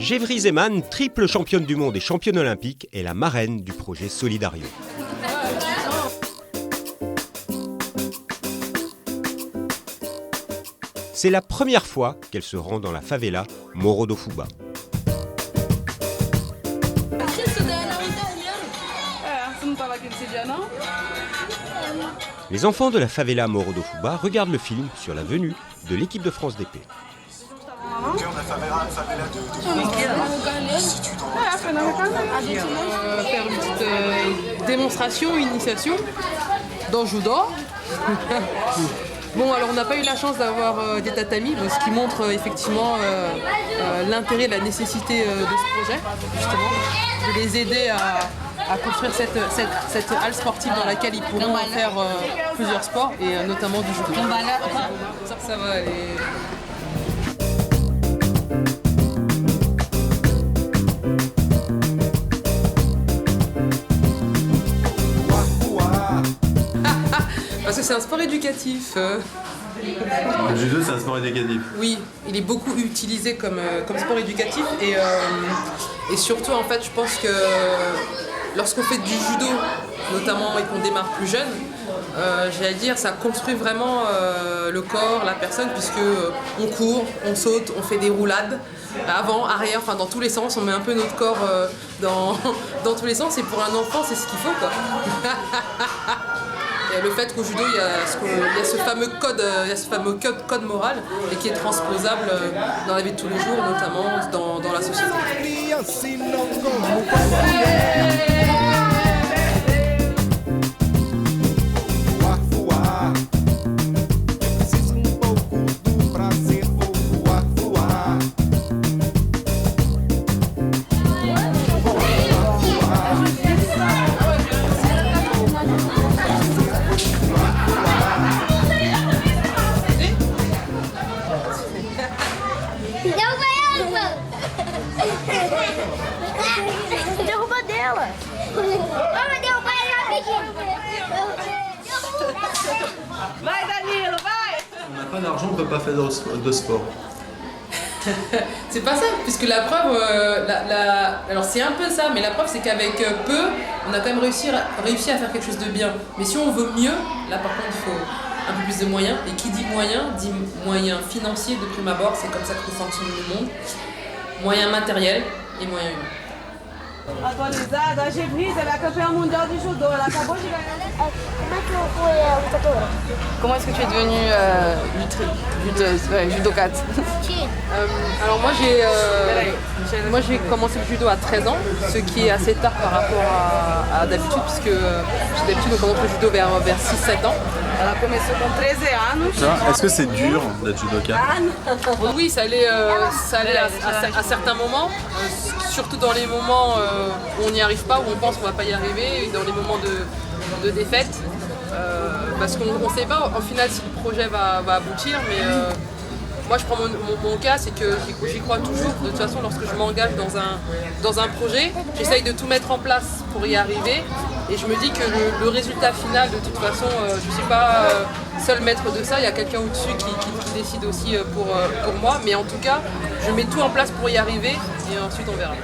Gévry Zeman, triple championne du monde et championne olympique, est la marraine du projet Solidario. C'est la première fois qu'elle se rend dans la favela Morro do Fubá. Les enfants de la favela Morro do Fubá regardent le film sur la venue de l'équipe de France d'épée. Faire une petite démonstration, initiation dans le judo. Bon, alors on n'a pas eu la chance d'avoir des tatamis, ce qui montre effectivement l'intérêt, la nécessité de ce projet, justement, de les aider à construire cette halle sportive dans laquelle ils pourront faire plusieurs sports, et notamment du judo. Ça va aller. Parce que c'est un sport éducatif. Le judo, c'est un sport éducatif. Oui, il est beaucoup utilisé comme sport éducatif et surtout en fait je pense que lorsqu'on fait du judo notamment et qu'on démarre plus jeune, j'allais dire ça construit vraiment le corps, la personne, puisque on court, on saute, on fait des roulades avant, arrière, enfin dans tous les sens, on met un peu notre corps dans tous les sens, et pour un enfant c'est ce qu'il faut quoi. Et le fait qu'au judo, il y a ce fameux code moral et qui est transposable dans la vie de tous les jours, notamment dans la société. Derruba dela. Vamos derrubar ela rapidinho. Vai, Danilo, vai! On n'a pas d'argent, on ne peut pas faire de sport. C'est pas ça, puisque la preuve, alors c'est un peu ça, mais la preuve c'est qu'avec peu, on a quand même réussi à faire quelque chose de bien. Mais si on veut mieux, là par contre il faut un peu plus de moyens. Et qui dit moyens financiers de prime abord, c'est comme ça que fonctionne le monde. Moyens matériels et moyens humains. Atualizada, a Gévry, ela é campeã mondial de judô, ela acabou de ganhar. Como é que foi a lutadora? Comment est-ce que tu es devenue judokate? Alors moi j'ai commencé le judo à 13 ans, ce qui est assez tard par rapport à d'habitude, puisque d'habitude on commence le judo vers 6-7 ans. Ela começou com 13 anos. Est-ce que c'est dur d'être judoka? Oui, ça allait à certains moments, surtout dans les moments où on n'y arrive pas, où on pense qu'on va pas y arriver, et dans les moments de défaite, parce qu'on ne sait pas au final si le projet va aboutir, mais moi je prends mon cas, c'est que j'y crois toujours. De toute façon, lorsque je m'engage dans un projet, j'essaye de tout mettre en place pour y arriver, et je me dis que le résultat final, de toute façon, je ne suis pas seul maître de ça, il y a quelqu'un au-dessus qui décide aussi pour moi, mais en tout cas, je mets tout en place pour y arriver, et ensuite on verra.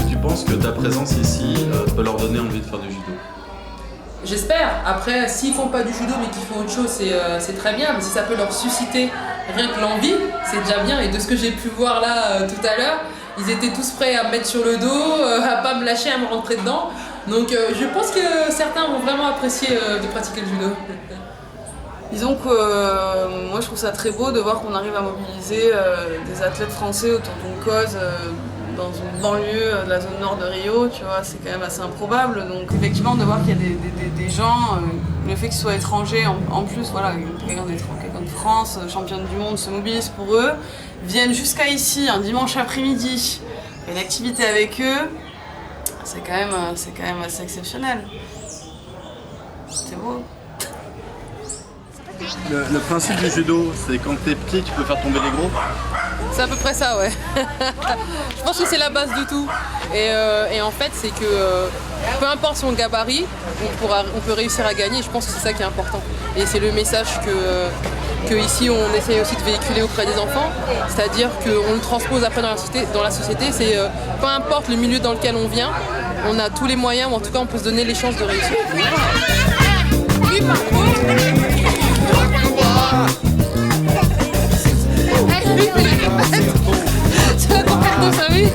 Tu penses que ta présence ici peut leur donner envie de faire du judo? J'espère. Après, s'ils font pas du judo mais qu'ils font autre chose, c'est très bien. Mais si ça peut leur susciter rien que l'envie, c'est déjà bien. Et de ce que j'ai pu voir là tout à l'heure, ils étaient tous prêts à me mettre sur le dos, à pas me lâcher, à me rentrer dedans. Donc je pense que certains vont vraiment apprécier de pratiquer le judo. Disons que moi je trouve ça très beau de voir qu'on arrive à mobiliser des athlètes français autour d'une cause dans une banlieue de la zone nord de Rio, tu vois, c'est quand même assez improbable. Donc effectivement de voir qu'il y a des gens, le fait qu'ils soient étrangers, en plus voilà, quelqu'un de France, championne du monde, se mobilise pour eux, viennent jusqu'à ici un dimanche après-midi, une activité avec eux, c'est quand même assez exceptionnel. C'est beau. Le principe du judo, c'est quand t'es petit, tu peux faire tomber les gros. C'est à peu près ça, ouais. Je pense que c'est la base de tout. Et en fait, c'est que peu importe son gabarit, on peut réussir à gagner. Je pense que c'est ça qui est important. Et c'est le message que ici on essaye aussi de véhiculer auprès des enfants. C'est-à-dire qu'on le transpose après dans la société. C'est peu importe le milieu dans lequel on vient, on a tous les moyens, ou en tout cas on peut se donner les chances de réussir. Tu vas complètement famille.